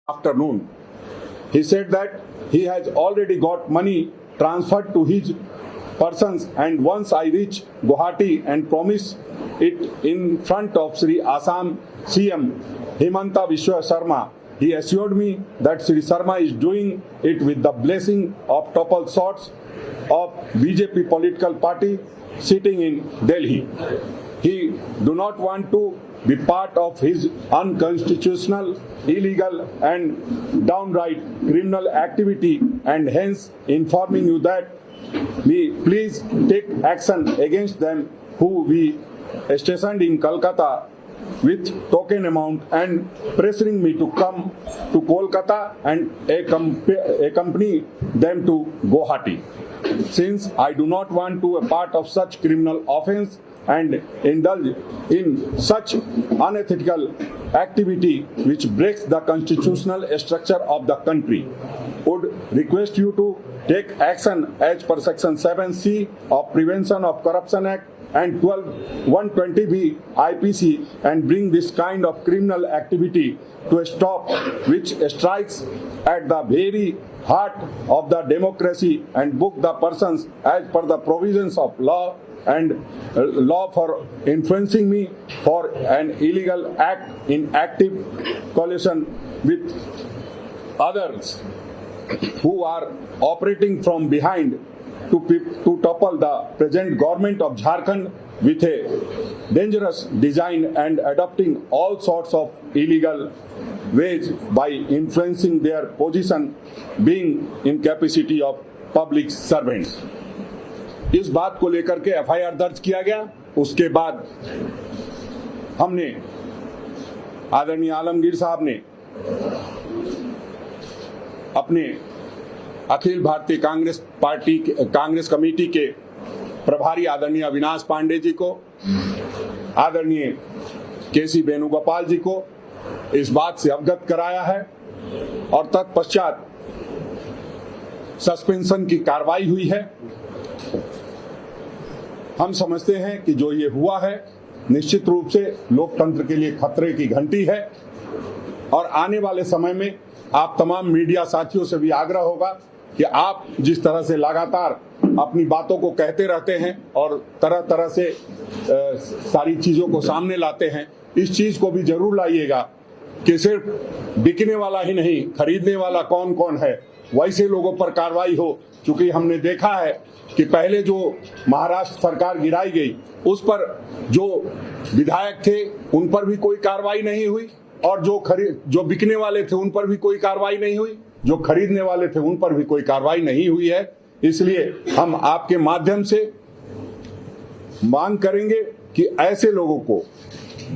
afternoon. He said that he has already got money transferred to his persons, and once I reach Guwahati and promise it in front of Sri Assam CM Himanta Biswa Sharma, he assured me that Sri Sharma is doing it with the blessing of topple sorts of BJP political party sitting in Delhi. He do not want to be part of his unconstitutional, illegal and downright criminal activity, and hence informing you that we please take action against them who we stationed in Calcutta with token amount and pressuring me to come to Kolkata and accompany them to Guwahati. Since I do not want to be a part of such criminal offence and indulge in such unethical activity which breaks the constitutional structure of the country, would request you to take action as per Section 7C of Prevention of Corruption Act and 120B IPC and bring this kind of criminal activity to a stop, which strikes at the very heart of the democracy and book the persons as per the provisions of law and law for influencing me for an illegal act in active coalition with others who are operating from behind to topple the present government of Jharkhand with a dangerous design and adopting all sorts of illegal ways by influencing their position being in capacity of public servants. इस बात को लेकर के FIR दर्ज किया गया। उसके बाद हमने आदरणीय आलमगीर साहब ने अपने अखिल भारतीय कांग्रेस कमेटी के प्रभारी आदरणीय अविनाश पांडे जी को, आदरणीय केसी वेणुगोपाल जी को इस बात से अवगत कराया है और तत्पश्चात सस्पेंशन की कार्रवाई हुई है। हम समझते हैं कि जो ये हुआ है निश्चित रूप से लोकतंत्र के लिए खतरे की घंटी है और आने वाले समय में आप तमाम मीडिया साथियों से भी आग्रह होगा कि आप जिस तरह से लगातार अपनी बातों को कहते रहते हैं और तरह तरह से सारी चीजों को सामने लाते हैं, इस चीज को भी जरूर लाइएगा कि सिर्फ बिकने वाला ही नहीं, खरीदने वाला कौन कौन है वैसे लोगों पर कार्रवाई हो। क्योंकि हमने देखा है कि पहले जो महाराष्ट्र सरकार गिराई गई उस पर जो विधायक थे उन पर भी कोई कार्रवाई नहीं हुई और जो बिकने वाले थे उन पर भी कोई कार्रवाई नहीं हुई, जो खरीदने वाले थे उन पर भी कोई कार्रवाई नहीं हुई है। इसलिए हम आपके माध्यम से मांग करेंगे कि ऐसे लोगों को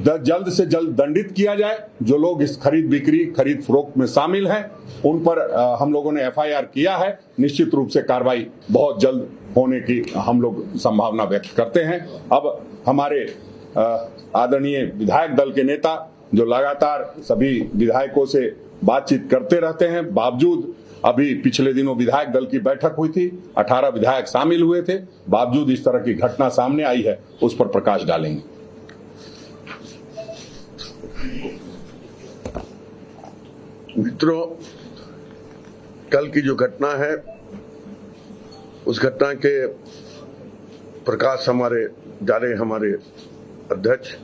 जल्द से जल्द दंडित किया जाए। जो लोग इस खरीद फरोख्त में शामिल हैं उन पर हम लोगों ने एफआईआर किया है। निश्चित रूप से कार्रवाई बहुत जल्द होने की हम लोग संभावना व्यक्त करते हैं। अब हमारे आदरणीय विधायक दल के नेता जो लगातार सभी विधायकों से बातचीत करते रहते हैं, बावजूद अभी पिछले दिनों विधायक दल की बैठक हुई थी, 18 विधायक शामिल हुए थे, बावजूद इस तरह की घटना सामने आई है, उस पर प्रकाश डालेंगे। मित्रों, कल की जो घटना है उस घटना के प्रकाश हमारे अध्यक्ष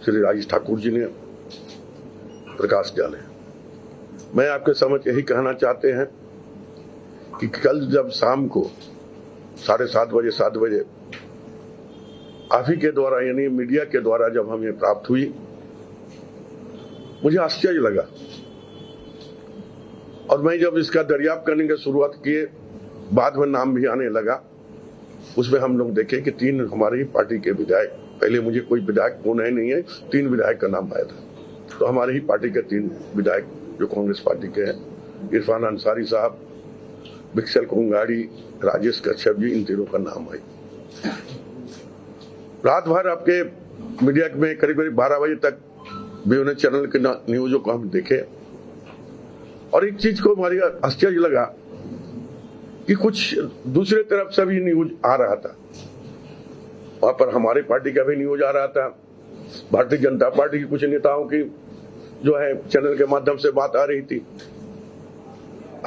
श्री राजेश ठाकुर जी ने प्रकाश डाले। मैं आपके समझ यही कहना चाहते हैं कि कल जब शाम को 7:30 बजे आप ही के द्वारा यानी मीडिया के द्वारा जब हमें प्राप्त हुई, मुझे आश्चर्य लगा और मैं जब इसका दरियाफ्त करने की शुरुआत किए, बाद में नाम भी आने लगा। उसमें हम लोग देखे कि 3 हमारी ही पार्टी के विधायक, पहले मुझे कोई विधायक कौन है नहीं है, 3 विधायक का नाम आया था। तो हमारी ही पार्टी के 3 विधायक जो कांग्रेस पार्टी के हैं, इरफान अंसारी साहब, बिक्सल कोंगाड़ी, राजेश कश्यप जी, इन तीनों का नाम आई। रात भर आपके मीडिया में करीब 12 बजे तक विभिन्न चैनल के न्यूज़ों को हम देखे और एक चीज को हमारी आश्चर्य लगा कि कुछ दूसरे तरफ से भी न्यूज आ रहा था। वहां पर हमारे पार्टी का भी न्यूज आ रहा था, भारतीय जनता पार्टी के कुछ नेताओं की जो है चैनल के माध्यम से बात आ रही थी।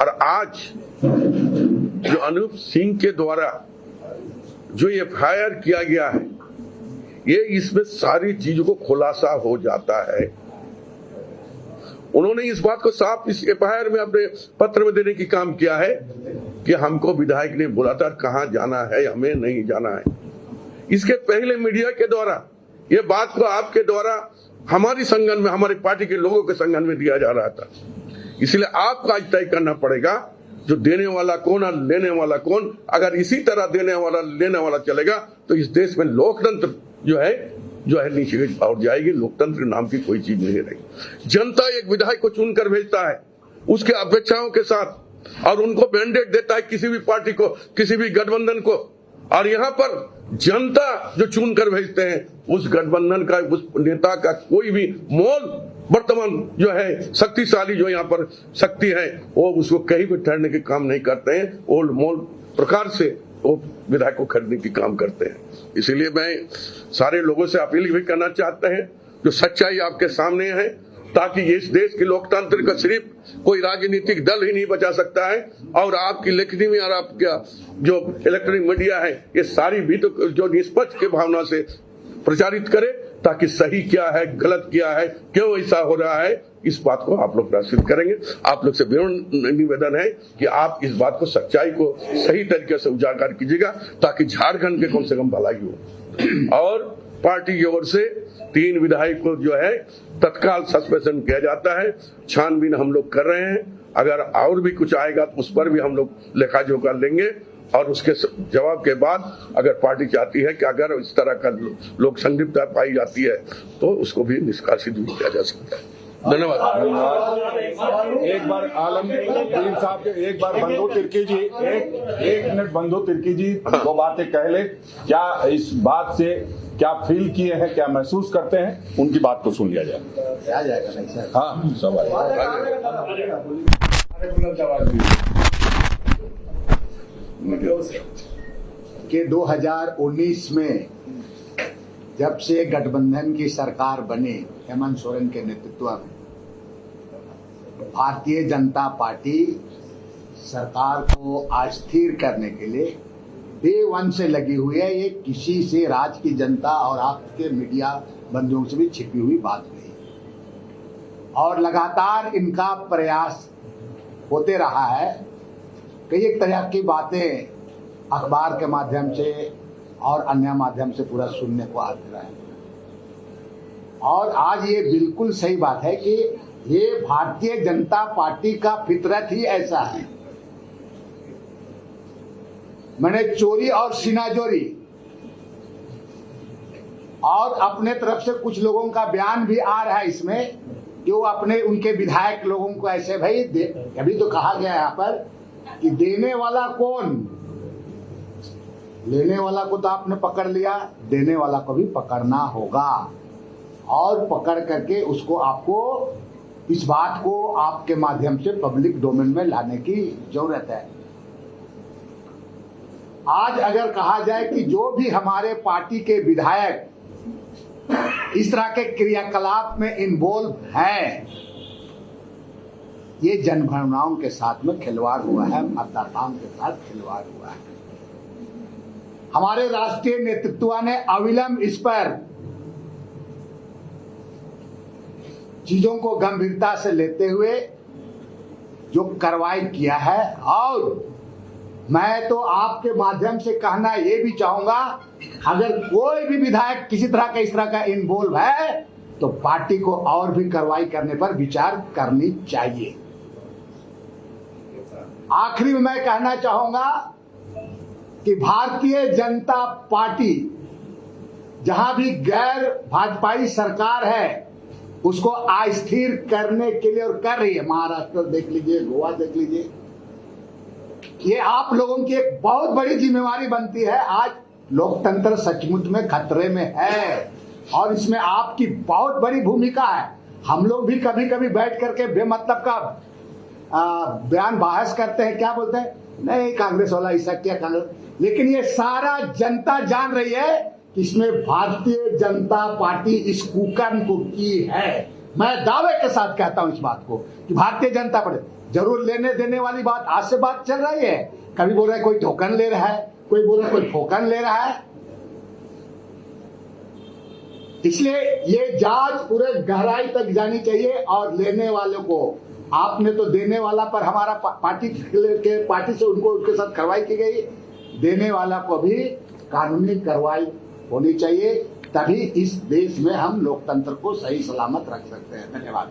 और आज जो अनूप सिंह के द्वारा जो FIR किया गया है, ये इसमें सारी चीजों को खुलासा हो जाता है। उन्होंने इस बात को साफ इस FIR में अपने पत्र में देने की काम किया है कि हमको विधायक ने बोला था कहां जाना है, हमें नहीं जाना है। इसके पहले मीडिया के द्वारा ये बात को आपके द्वारा हमारी संगठन में, हमारी पार्टी के लोगों के संगठन में दिया जा रहा था। इसलिए आपको आज तय करना पड़ेगा जो देने वाला कौन और लेने वाला कौन। अगर इसी तरह देने वाला लेने वाला चलेगा तो इस देश में लोकतंत्र जो है नीचे और जाएगी। लोकतंत्र नाम की कोई चीज नहीं रहेगी। जनता एक विधायक को चुनकर भेजता है उसके अपेक्षाओं के साथ और उनको मैंडेट देता है किसी भी पार्टी को, किसी भी गठबंधन को। और यहाँ पर जनता जो चुन कर भेजते हैं उस गठबंधन का, उस नेता का कोई भी मोल वर्तमान जो है शक्तिशाली जो यहाँ पर शक्ति है वो उसको कहीं भी ठहरने के काम नहीं करते हैं। वो मोल प्रकार से वो विधायक को खरीदने की काम करते हैं। इसलिए मैं सारे लोगों से अपील भी करना चाहते हैं जो सच्चाई आपके सामने है, ताकि इस देश के लोकतंत्र का सिर्फ कोई राजनीतिक दल ही नहीं बचा सकता है। और आपकी लेखनी में और आपका जो इलेक्ट्रॉनिक मीडिया है ये सारी भी तो जो निष्पक्ष के भावना से प्रचारित करे, ताकि सही क्या है, गलत क्या है, क्यों ऐसा हो रहा है, इस बात को आप लोग प्रदर्शित करेंगे। आप लोग से निवेदन है कि आप इस बात को, सच्चाई को सही तरीके से उजागर कीजिएगा ताकि झारखंड के कम से कम भलाई हो। और पार्टी की ओर से 3 विधायक को जो है तत्काल सस्पेंशन किया जाता है। छानबीन हम लोग कर रहे हैं। अगर और भी कुछ आएगा तो उस पर भी हम लोग लेखा जोखा लेंगे और उसके जवाब के बाद अगर पार्टी चाहती है कि अगर इस तरह का लोक संलिप्तता पाई जाती है तो उसको भी निष्कासित भी किया जा सकता है। धन्यवाद। एक बार आलम साहब के एक बार बंधु तिर्की जी एक मिनट बंधु तिर्की जी 2 बातें कह ले। क्या इस बात से क्या फील किए हैं, क्या महसूस करते हैं, उनकी बात को सुन लिया जाए। आ जाएगा नहीं सर। हाँ सवाल कि 2019 में जब से गठबंधन की सरकार बनी हेमंत सोरेन के नेतृत्व में, भारतीय जनता पार्टी सरकार को अस्थिर करने के लिए डे 1 से लगी हुई है। ये किसी से, राज्य की जनता और आपके मीडिया बंधुओं से भी छिपी हुई बात नहीं और लगातार इनका प्रयास होते रहा है। कई तरह की बातें अखबार के माध्यम से और अन्य माध्यम से पूरा सुनने को आते रहे। और आज ये बिल्कुल सही बात है कि ये भारतीय जनता पार्टी का फितरत ही ऐसा है। मैंने चोरी और सीनाजोरी और अपने तरफ से कुछ लोगों का बयान भी आ रहा है इसमें कि वो अपने उनके विधायक लोगों को ऐसे भाई अभी तो कहा गया यहाँ पर कि देने वाला कौन, लेने वाला को तो आपने पकड़ लिया, देने वाला को भी पकड़ना होगा और पकड़ करके उसको आपको इस बात को आपके माध्यम से पब्लिक डोमेन में लाने की जरूरत है। आज अगर कहा जाए कि जो भी हमारे पार्टी के विधायक इस तरह के क्रियाकलाप में इन्वॉल्व है, ये जनभावनाओं के साथ में खिलवाड़ हुआ है, मतदाताओं के साथ खिलवाड़ हुआ है। हमारे राष्ट्रीय नेतृत्व ने अविलंब इस पर चीजों को गंभीरता से लेते हुए जो कार्रवाई किया है। और मैं तो आपके माध्यम से कहना ये भी चाहूंगा, अगर कोई भी विधायक किसी तरह का इस तरह का इन्वॉल्व है तो पार्टी को और भी कार्रवाई करने पर विचार करनी चाहिए। आखिरी में मैं कहना चाहूंगा कि भारतीय जनता पार्टी जहां भी गैर भाजपाई सरकार है उसको अस्थिर करने के लिए और कर रही है। महाराष्ट्र देख लीजिए, गोवा देख लीजिए, ये आप लोगों की एक बहुत बड़ी जिम्मेवारी बनती है। आज लोकतंत्र सचमुच में खतरे में है और इसमें आपकी बहुत बड़ी भूमिका है। हम लोग भी कभी कभी बैठ करके बेमतलब का बयान बहस करते हैं, क्या बोलते हैं, नहीं कांग्रेस वाला ऐसा किया, कांग्रेस, लेकिन ये सारा जनता जान रही है कि इसमें भारतीय जनता पार्टी इस कुकर्म को की है। मैं दावे के साथ कहता हूं इस बात को कि भारतीय जनता पार्टी जरूर लेने देने वाली बात आज से बात चल रही है। कभी बोल रहा है कोई टोकन ले रहा है, कोई बोल रहा है कोई फोकन ले रहा है। इसलिए ये जांच पूरे गहराई तक जानी चाहिए और लेने वालों को, आपने तो देने वाला पर हमारा पार्टी से उनको उनके साथ कार्रवाई की गई, देने वाला को भी कानूनी कार्रवाई होनी चाहिए, तभी इस देश में हम लोकतंत्र को सही सलामत रख सकते हैं। धन्यवाद।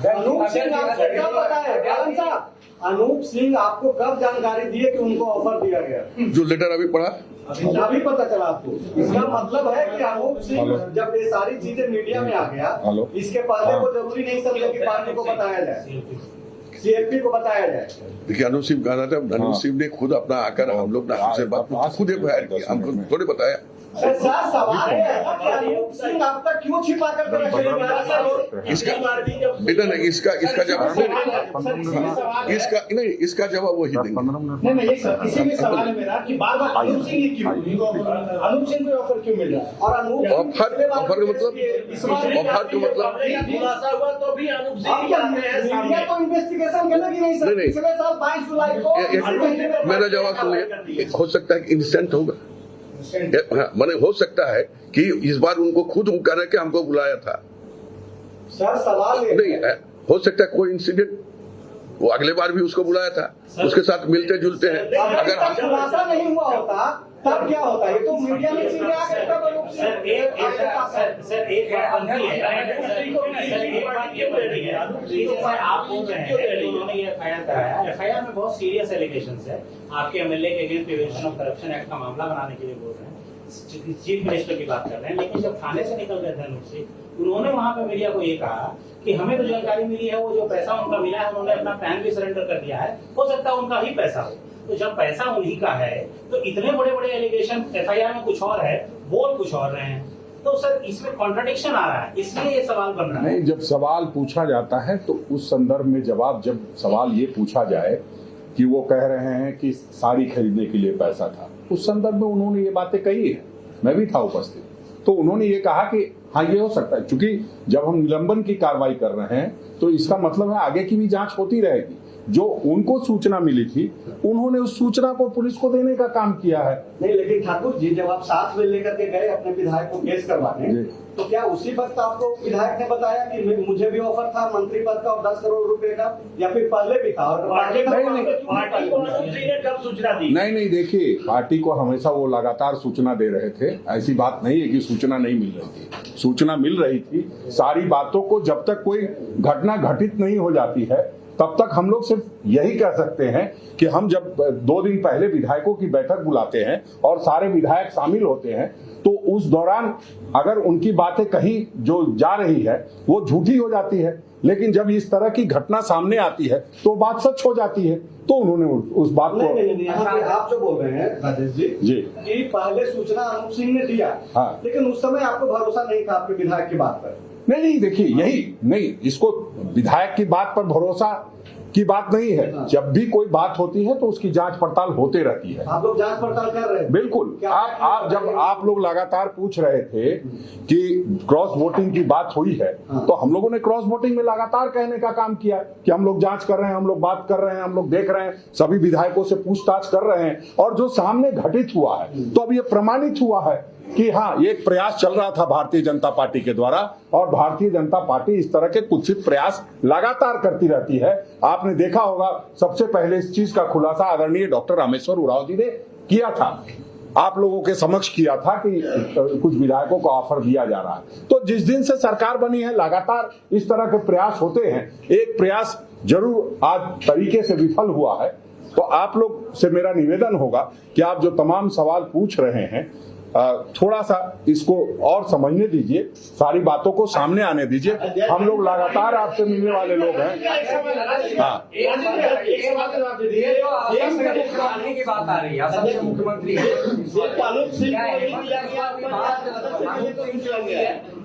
अनूप सिंह आपको कब बताया गयालन साहब, अनूप सिंह आपको कब जानकारी दिए कि उनको ऑफर दिया गया? जो लेटर अभी पढ़ा अभी पता चला आपको? इसका मतलब है कि अनूप सिंह जब ये सारी चीजें मीडिया में आ गया, इसके पहले वो जरूरी नहीं समझे कि पार्टी को बताया जाए, सीएलपी को बताया जाए। देखिए अनूप सिंह कहा था, अनूप सिंह ने खुद अपना आकर हम लोग हमसे बात खुद एफआईआर की, हमको थोड़े बताया। सर सवाल है कि अनूप सिंह आप तक क्यों छिपा कर रखे? इसका जवाब वही देंगे। नहीं इसीलिए सवाल है मेरा कि बार बार अनूप सिंह क्यों, अनूप सिंह को ऑफर क्यों मिल रहा है? और अनूप ऑफर का मतलब खुलासा हुआ तो भी अनूप सिंह तो इन्वेस्टिगेशन करने की नहीं सर। पिछले साल 22 जुलाई को मेरा जवाब सुनिए, हो सकता है कि इंस्टेंट होगा, मैंने हो सकता है कि इस बार उनको खुद कह रहे कि हमको बुलाया था। सर सवाल नहीं है, हो सकता है कोई इंसिडेंट, वो अगले बार भी उसको बुलाया था, उसके साथ मिलते जुलते हैं। अगर हम खुलासा नहीं हुआ होता तब क्या होता? ये तो मीडिया में चीजें आ गई तब अनूप सिंह सर एक बात बनती है, आप बोल रहे हैं कि उन्होंने ये एफआईआर कराया, एफआईआर में बहुत सीरियस एलिगेशंस है, आपके एमएलए के against prevention of corruption act का मामला बनाने के लिए बोल रहे हैं, चीफ मिनिस्टर की बात कर रहे हैं। लेकिन जब थाने से निकल गए थे अनूप सिंह, उन्होंने वहां पे मीडिया को ये कहा कि हमें तो जानकारी मिली है वो जो पैसा उनका मिला है उन्होंने अपना पैन भी सरेंडर कर दिया है, हो सकता है उनका ही पैसा हो। तो जब पैसा उन्हीं का है तो इतने बड़े बड़े एलिगेशन एफआईआर में कुछ और है, बोल कुछ और रहे हैं, तो सर इसमें कॉन्ट्रडिक्शन आ रहा है, इसलिए ये सवाल बन रहा है। नहीं, जब सवाल पूछा जाता है तो उस संदर्भ में जवाब, जब सवाल ये पूछा जाए कि वो कह रहे हैं कि साड़ी खरीदने के लिए पैसा था, उस संदर्भ में उन्होंने ये बातें कही है, मैं भी था उपस्थित, तो उन्होंने ये कहा कि हाँ ये हो सकता है, क्योंकि जब हम निलंबन की कार्रवाई कर रहे हैं तो इसका मतलब है आगे की भी जांच होती रहेगी। जो उनको सूचना मिली थी उन्होंने उस सूचना को पुलिस को देने का काम किया है। नहीं, लेकिन ठाकुर जी जब आप साथ में लेकर के गए अपने विधायक को केस करवाने, तो क्या उसी वक्त आपको विधायक ने बताया कि मुझे भी ऑफर था मंत्री पद का और 10 करोड़ रुपए का, या फिर पहले भी था? और पार्टी को कब सूचना दी? नहीं, देखिए पार्टी को हमेशा वो लगातार सूचना दे रहे थे, ऐसी बात नहीं है कि सूचना नहीं मिल रही थी, सूचना मिल रही थी। सारी बातों को जब तक कोई घटना घटित नहीं हो जाती है तब तक हम लोग सिर्फ यही कह सकते हैं कि हम जब 2 दिन पहले विधायकों की बैठक बुलाते हैं और सारे विधायक शामिल होते हैं तो उस दौरान अगर उनकी बातें कहीं जो जा रही है वो झूठी हो जाती है, लेकिन जब इस तरह की घटना सामने आती है तो बात सच हो जाती है। तो उन्होंने उस बात को नहीं, आप जो बोल रहे हैं राजेश जी कि पहले सूचना अनूप सिंह ने दिया, हाँ, लेकिन उस समय आपको भरोसा नहीं था आपके विधायक की बात पर। नहीं, देखिए यही नहीं, इसको विधायक की बात पर भरोसा की बात नहीं है। जब भी कोई बात होती है तो उसकी जांच पड़ताल होते रहती है। आप लोग जांच पड़ताल कर रहे हैं? बिल्कुल। आप जब आप लोग लगातार पूछ रहे थे कि क्रॉस वोटिंग की बात हुई है, तो हम लोगों ने क्रॉस वोटिंग में लगातार कहने का काम किया कि हम लोग जांच कर रहे हैं, हम लोग बात कर रहे हैं, हम लोग देख रहे हैं, सभी विधायकों से पूछताछ कर रहे हैं। और जो सामने घटित हुआ है तो अब ये प्रमाणित हुआ है कि हाँ, ये एक प्रयास चल रहा था भारतीय जनता पार्टी के द्वारा, और भारतीय जनता पार्टी इस तरह के कुत्सित प्रयास लगातार करती रहती है। आपने देखा होगा सबसे पहले इस चीज का खुलासा आदरणीय डॉक्टर रामेश्वर उरांव जी ने किया था, आप लोगों के समक्ष किया था कि कुछ विधायकों को ऑफर दिया जा रहा है। तो जिस दिन से सरकार बनी है लगातार इस तरह के प्रयास होते हैं। एक प्रयास जरूर आज तरीके से विफल हुआ है, तो आप लोग से मेरा निवेदन होगा कि आप जो तमाम सवाल पूछ रहे हैं थोड़ा सा इसको और समझने दीजिए, सारी बातों को सामने आने दीजिए। हम लोग लगातार आपसे मिलने वाले लोग हैं। हाँ, की बात आ रही है, मुख्यमंत्री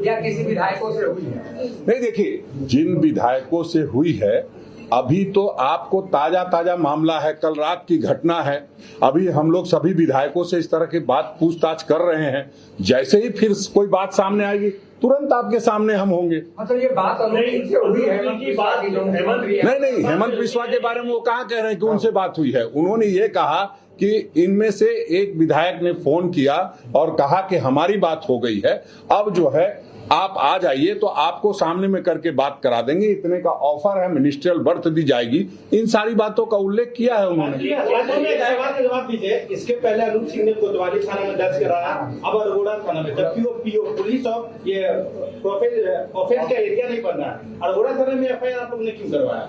या किसी विधायकों से हुई है? नहीं, देखिए जिन विधायकों से हुई है अभी तो आपको ताजा ताजा मामला है, कल रात की घटना है। अभी हम लोग सभी विधायकों से इस तरह की बात पूछताछ कर रहे हैं। जैसे ही फिर कोई बात सामने आएगी तुरंत आपके सामने हम होंगे। मतलब ये बात अनुचित से हुई है नहीं, हेमंत बिस्वा के बारे में वो कहाँ कह रहे हैं कि उनसे बात हुई है। उन्होंने ये कहा कि इनमें से एक विधायक ने फोन किया और कहा कि हमारी बात हो गई है, अब जो है आप आ जाइए तो आपको सामने में करके बात करा देंगे, इतने का ऑफर है, मिनिस्ट्रियल बर्थ दी जाएगी। इन सारी बातों का उल्लेख किया है उन्होंने। जवाब दीजिए, इसके पहले अनूप सिंह ने कोतवाली थाना में दर्ज कराया, अब अरगोड़ा थाना में, जबकि वो पीओ पुलिस और ये ऑफेंस का एरिया नहीं बन रहा है। अरगोड़ा थाने में एफआईआर आप लोगों ने क्यों करवाया?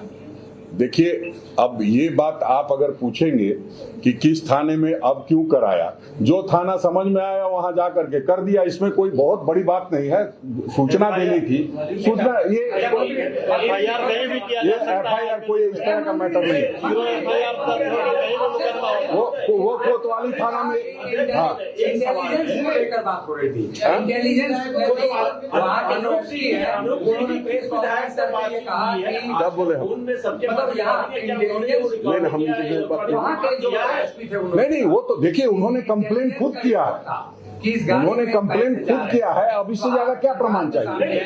देखिए, अब ये बात आप अगर पूछेंगे कि किस थाने में अब क्यों कराया, जो थाना समझ में आया वहां जाकर के कर दिया, इसमें कोई बहुत बड़ी बात नहीं है। सूचना देनी थी, सूचना ये एफआईआर कोई इस तरह का मैटर नहीं। वो कोतवाली थाना में इंटेलिजेंस को लेकर बात हो रही थी। इंटेलिजेंस तब बोले हम नहीं, वो तो देखिए उन्होंने कंप्लेन खुद किया है, उन्होंने कंप्लेन खुद किया है। अब इससे ज्यादा क्या प्रमाण चाहिए?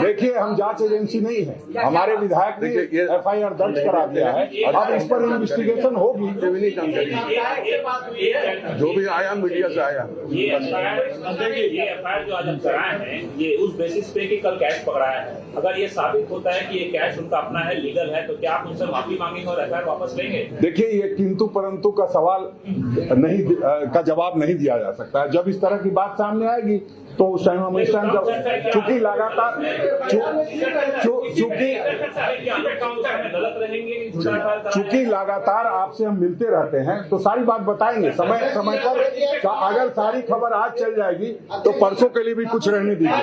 देखिए, हम जांच एजेंसी नहीं है, हमारे विधायक ने एफआईआर दर्ज करा दिया है, अब इस पर इन्वेस्टिगेशन होगी। जो भी आया मीडिया से आया, ये एफआईआर जो आज हम कराए हैं, ये उस बेसिस पे कि कल कैश पकड़ाया है। अगर ये साबित होता है कि ये कैश उनका अपना है, लीगल है, तो क्या आप उनसे माफी मांगेंगे और एफआईआर वापस लेंगे? देखिए, ये किंतु परंतु का सवाल नहीं का जवाब नहीं दिया जा सकता है। जब इस तरह की बात सामने आएगी तो उस टाइम हम इस टाइम चूंकि लगातार चूंकि लगातार आपसे हम मिलते रहते हैं तो सारी बात बताएंगे समय समय पर। अगर सारी खबर आज चल जाएगी तो परसों के लिए भी कुछ रहने दीजिए।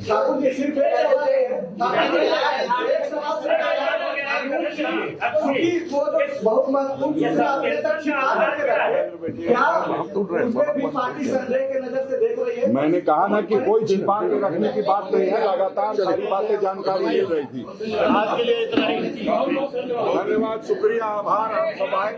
ठाकुर जी सिर्फ बहुत महत्वपूर्ण पार्टी संदेह के नजर से देख रही है। मैंने कहा ना कि कोई छिपा के रखने की बात नहीं है, लगातार सारी बातें जानकारी मिल रही थी। आज के लिए इतना ही। धन्यवाद, शुक्रिया, आभार, आप सब आए।